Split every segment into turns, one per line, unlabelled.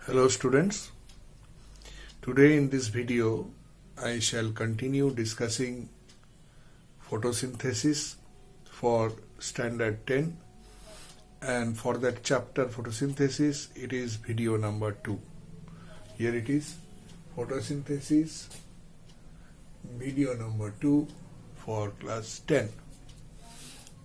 Hello students, today in this video I shall continue discussing photosynthesis for standard 10, and for that chapter photosynthesis it is video number 2. Here it is, photosynthesis video number 2 for class 10.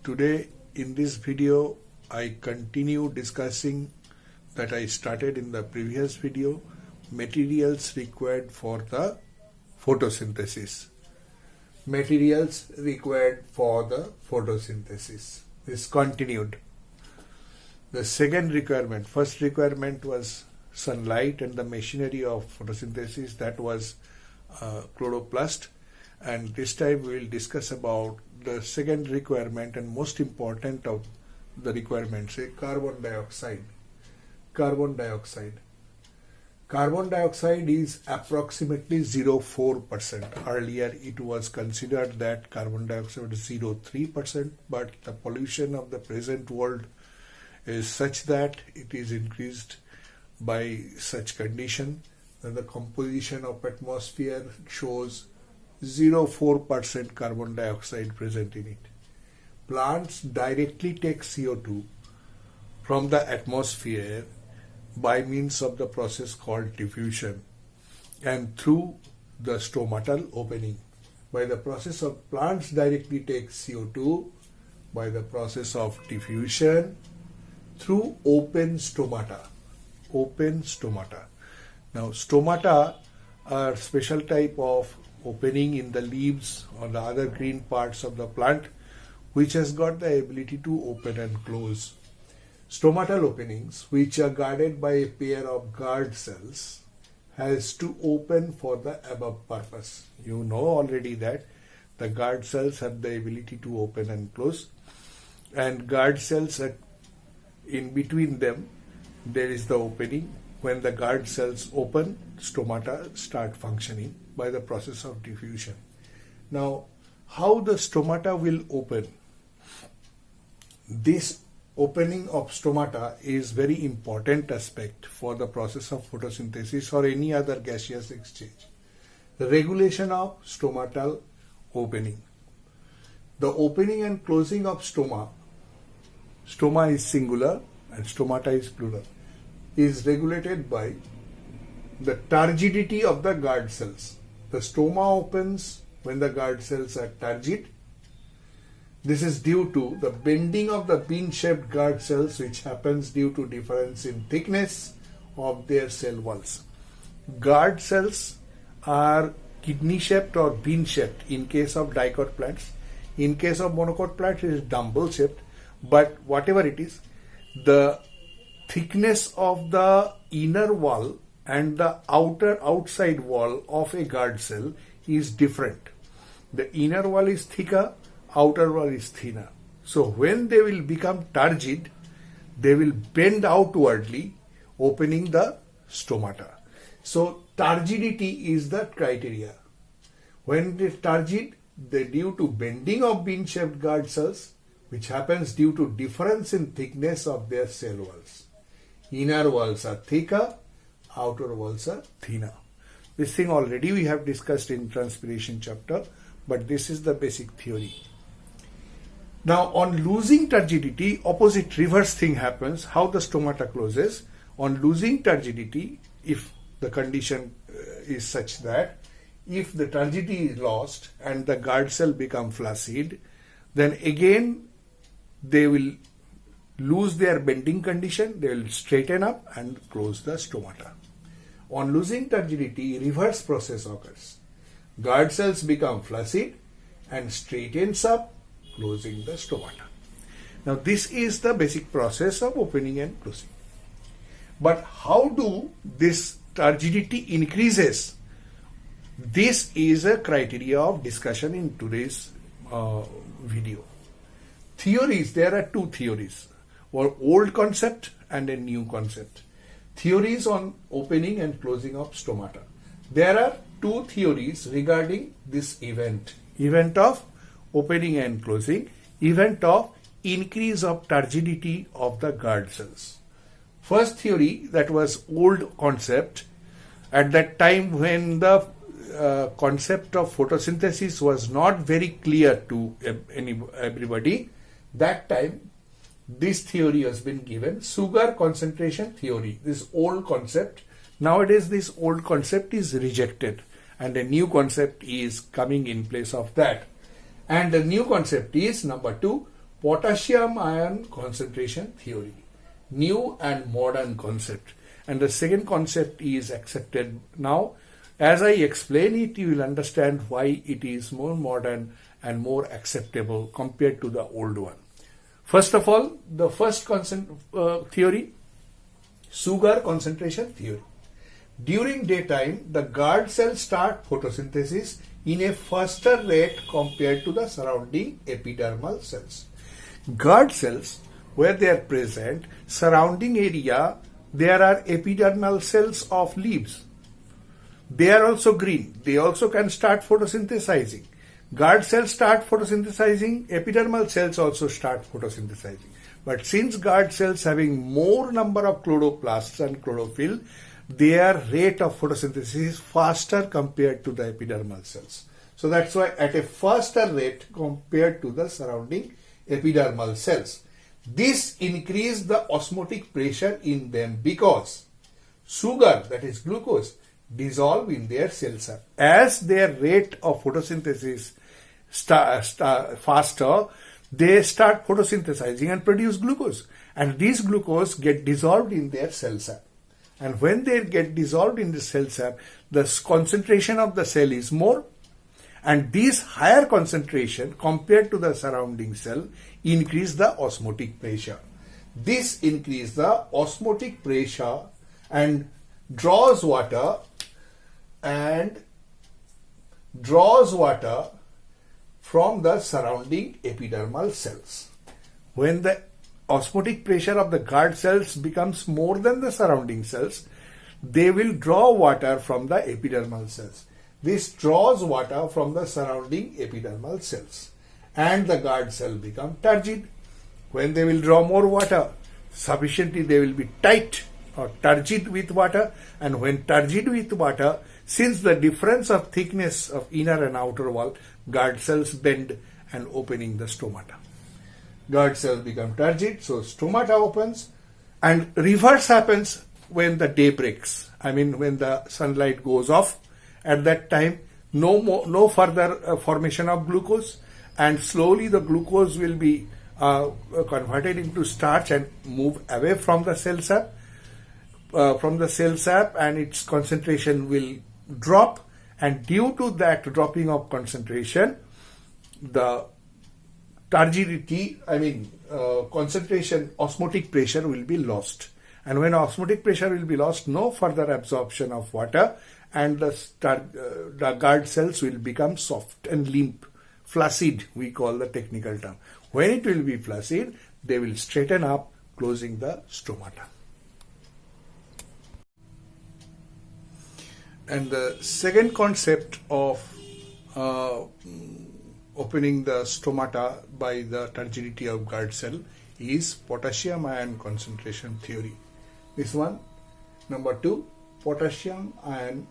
Today in this video I continue discussing that I started in the previous video, materials required for the photosynthesis. Materials required for the photosynthesis is continued. The second requirement, first requirement was sunlight and the machinery of photosynthesis, that was chloroplast, and this time we will discuss about the second requirement and most important of the requirements, say carbon dioxide. Carbon dioxide is approximately 0.4%. Earlier it was considered that carbon dioxide is 0.3%, but the pollution of the present world is such that it is increased by such condition that the composition of atmosphere shows 0.4% carbon dioxide present in it. Plants directly take CO2 from the atmosphere by means of the process called diffusion and through the stomatal opening. By the process of plants directly take CO2 by the process of diffusion through open stomata. Open stomata. Now stomata are special type of opening in the leaves or the other green parts of the plant which has got the ability to open and close. Stomatal openings, which are guarded by a pair of guard cells, has to open for the above purpose. You know already that the guard cells have the ability to open and close, and guard cells are in between them there is the opening. When the guard cells open, stomata start functioning by the process of diffusion. Now, how the stomata will open? This opening of stomata is very important aspect for the process of photosynthesis or any other gaseous exchange. The regulation of stomatal opening. The opening and closing of stoma is singular and stomata is plural, is regulated by the turgidity of the guard cells. The stoma opens when the guard cells are turgid. This is due to the bending of the bean-shaped guard cells, which happens due to difference in thickness of their cell walls. Guard cells are kidney-shaped or bean-shaped in case of dicot plants. In case of monocot plants, it is dumbbell-shaped. But whatever it is, the thickness of the inner wall and the outside wall of a guard cell is different. The inner wall is thicker, outer wall is thinner. So when they will become turgid, they will bend outwardly, opening the stomata. So turgidity is the criteria. When they turgid, they due to bending of bean-shaped guard cells, which happens due to difference in thickness of their cell walls. Inner walls are thicker, outer walls are thinner. This thing already we have discussed in transpiration chapter, but this is the basic theory. Now on losing turgidity, opposite reverse thing happens. How the stomata closes? On losing turgidity, if the condition is such that if the turgidity is lost and the guard cell become flaccid, then again they will lose their bending condition, they will straighten up and close the stomata. On losing turgidity, reverse process occurs. Guard cells become flaccid and straightens up, closing the stomata. Now this is the basic process of opening and closing. But how do this turgidity increases? This is a criteria of discussion in today's video. Theories, there are two theories, or old concept and a new concept. Theories on opening and closing of stomata. There are two theories regarding this event of opening and closing, event of increase of turgidity of the guard cells. First theory, that was old concept. At that time when the concept of photosynthesis was not very clear to everybody, that time this theory has been given, sugar concentration theory, this old concept. Nowadays this old concept is rejected and a new concept is coming in place of that. And the new concept is number 2, potassium ion concentration theory. New and modern concept. And the second concept is accepted now. As I explain it, you will understand why it is more modern and more acceptable compared to the old one. First of all, the first theory, sugar concentration theory. During daytime, the guard cells start photosynthesis in a faster rate compared to the surrounding epidermal cells. Guard cells, where they are present, surrounding area, there are epidermal cells of leaves. They are also green. They also can start photosynthesizing. Guard cells start photosynthesizing, epidermal cells also start photosynthesizing. But since guard cells having more number of chloroplasts and chlorophyll, their rate of photosynthesis is faster compared to the epidermal cells. So that's why at a faster rate compared to the surrounding epidermal cells. This increased the osmotic pressure in them because sugar, that is glucose, dissolve in their cell sap. As their rate of photosynthesis faster, they start photosynthesizing and produce glucose. And these glucose get dissolved in their cell sap. And when they get dissolved in the cell sap, the concentration of the cell is more. And this higher concentration compared to the surrounding cell increase the osmotic pressure. This increase the osmotic pressure and draws water from the surrounding epidermal cells. When the osmotic pressure of the guard cells becomes more than the surrounding cells, they will draw water from the epidermal cells. This draws water from the surrounding epidermal cells and the guard cell become turgid. When they will draw more water, sufficiently they will be tight or turgid with water, and when turgid with water, since the difference of thickness of inner and outer wall, guard cells bend and opening the stomata. Guard cells become turgid, so stomata opens, and reverse happens when the day breaks. I mean when the sunlight goes off. At that time, no further formation of glucose, and slowly the glucose will be converted into starch and move away from the cell sap. And its concentration will drop, and due to that dropping of concentration, the turgidity, concentration, osmotic pressure will be lost. And when osmotic pressure will be lost, no further absorption of water, and the guard cells will become soft and limp, flaccid, we call the technical term. When it will be flaccid, they will straighten up, closing the stomata. And the second concept of opening the stomata by the turgidity of guard cell is potassium ion concentration theory. This one, number 2, potassium ion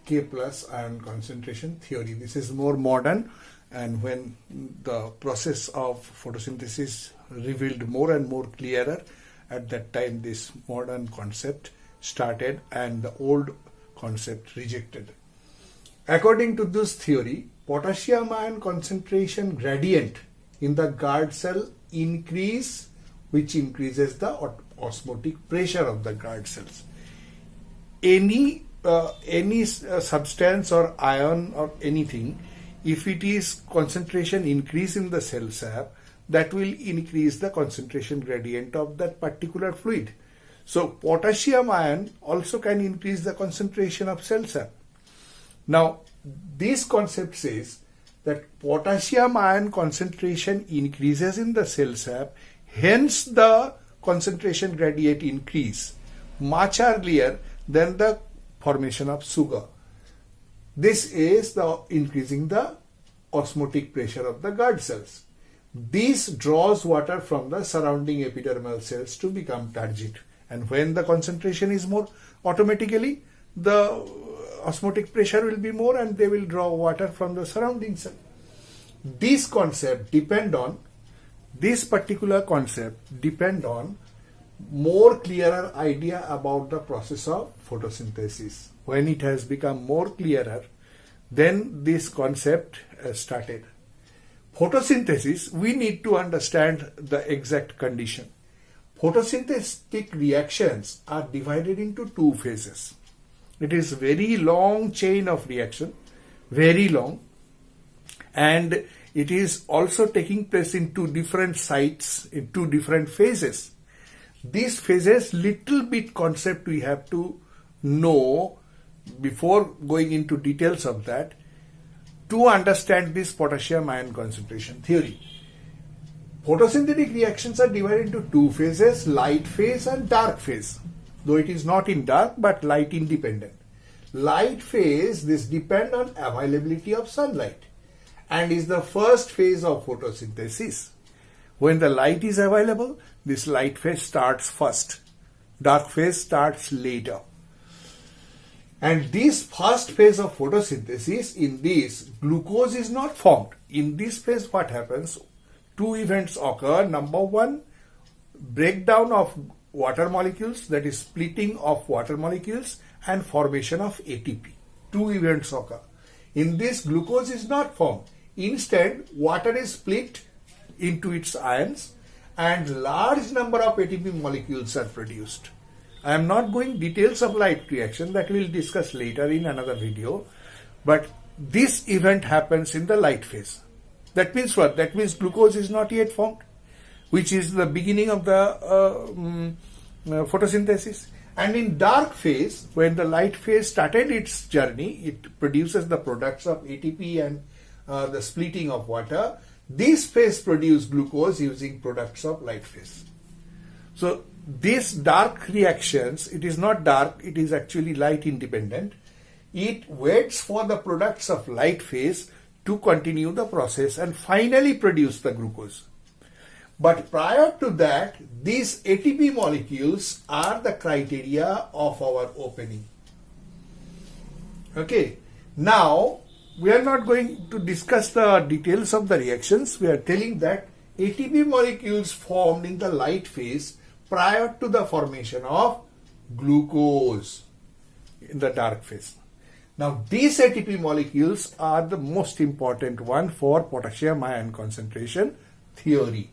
K plus ion concentration theory. This is more modern, and when the process of photosynthesis revealed more and more clearer, at that time this modern concept started and the old concept rejected. According to this theory, potassium ion concentration gradient in the guard cell increase, which increases the osmotic pressure of the guard cells. Any substance or ion or anything, if it is concentration increase in the cell sap, that will increase the concentration gradient of that particular fluid. So potassium ion also can increase the concentration of cell sap. Now this concept says that potassium ion concentration increases in the cell sap, hence the concentration gradient increase much earlier than the formation of sugar. This is the increasing the osmotic pressure of the guard cells. This draws water from the surrounding epidermal cells to become turgid, And when the concentration is more, automatically the osmotic pressure will be more and they will draw water from the surrounding cell. This particular concept depend on more clearer idea about the process of photosynthesis. When it has become more clearer, then this concept started. Photosynthesis, we need to understand the exact condition. Photosynthetic reactions are divided into two phases. It is very long chain of reaction, very long, and it is also taking place in two different sites, in two different phases. These phases, little bit concept we have to know before going into details of that to understand this potassium ion concentration theory. Photosynthetic reactions are divided into two phases, light phase and dark phase. Though it is not in dark but light independent. Light phase, this depend on availability of sunlight and is the first phase of photosynthesis. When the light is available, this light phase starts first. Dark phase starts later. And this first phase of photosynthesis, in this, glucose is not formed. In this phase, what happens? Two events occur. Number one, breakdown of water molecules, that is splitting of water molecules and formation of ATP. Two events occur. In this, glucose is not formed. Instead, water is split into its ions and large number of ATP molecules are produced. I am not going details of light reaction, that we will discuss later in another video, but this event happens in the light phase. That means what? That means glucose is not yet formed, which is the beginning of the photosynthesis. And in dark phase, when the light phase started its journey, it produces the products of ATP and the splitting of water. This phase produces glucose using products of light phase. So these dark reactions, it is not dark, it is actually light independent. It waits for the products of light phase to continue the process and finally produce the glucose. But prior to that, these ATP molecules are the criteria of our opening. Okay, now we are not going to discuss the details of the reactions. We are telling that ATP molecules formed in the light phase prior to the formation of glucose in the dark phase. Now these ATP molecules are the most important one for potassium ion concentration theory.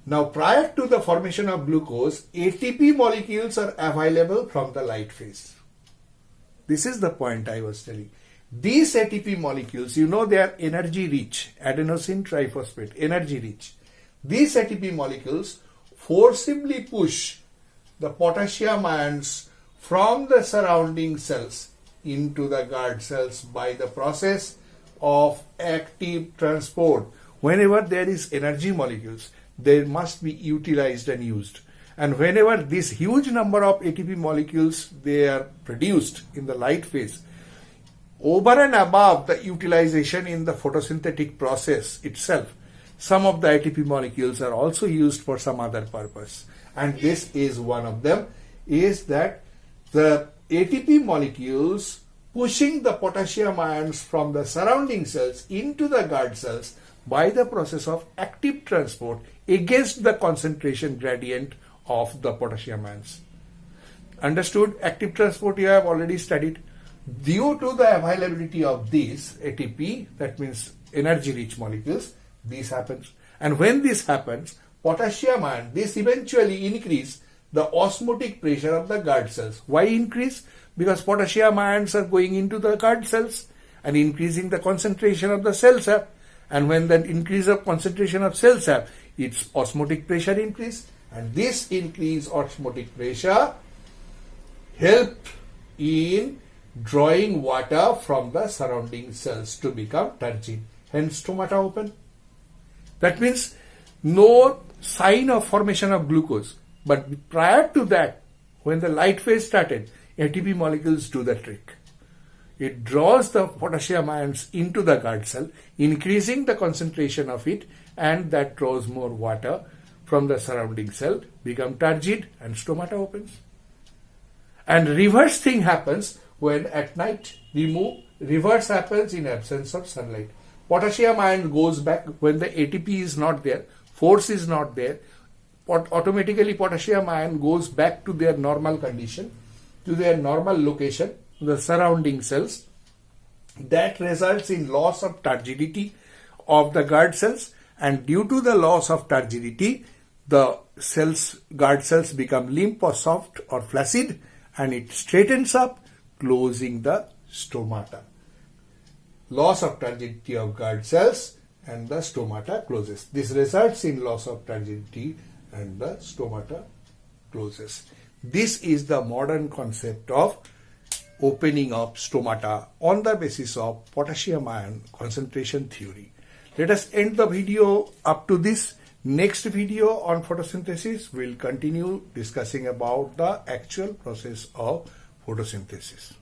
Now prior to the formation of glucose, ATP molecules are available from the light phase. This is the point I was telling. These ATP molecules, you know, they are energy rich, adenosine triphosphate, energy rich. These ATP molecules forcibly push the potassium ions from the surrounding cells into the guard cells by the process of active transport. Whenever there is energy molecules, they must be utilized and used. And whenever this huge number of ATP molecules they are produced in the light phase, over and above the utilization in the photosynthetic process itself, some of the ATP molecules are also used for some other purpose. And this is one of them, is that the ATP molecules pushing the potassium ions from the surrounding cells into the guard cells by the process of active transport against the concentration gradient of the potassium ions. Understood? Active transport you have already studied. Due to the availability of these ATP, that means energy rich molecules, this happens. And when this happens, potassium ion, this eventually increase the osmotic pressure of the guard cells. Why increase? Because potassium ions are going into the guard cells and increasing the concentration of the cell sap. And when the increase of concentration of cell sap, its osmotic pressure increase. And this increased osmotic pressure help in drawing water from the surrounding cells to become turgid. Hence stomata open. That means no sign of formation of glucose. But prior to that, when the light phase started, ATP molecules do the trick. It draws the potassium ions into the guard cell, increasing the concentration of it, and that draws more water from the surrounding cell, become turgid, and stomata opens. And reverse thing happens when at night reverse happens in absence of sunlight. Potassium ion goes back when the ATP is not there, force is not there, automatically potassium ion goes back to their normal condition, to their normal location, the surrounding cells. That results in loss of turgidity of the guard cells, and due to the loss of turgidity, the guard cells become limp or soft or flaccid, and it straightens up, closing the stomata. Loss of turgidity of guard cells and the stomata closes. This results in loss of turgidity and the stomata closes. This is the modern concept of opening of stomata on the basis of potassium ion concentration theory. Let us end the video up to this. Next video on photosynthesis will continue discussing about the actual process of photosynthesis.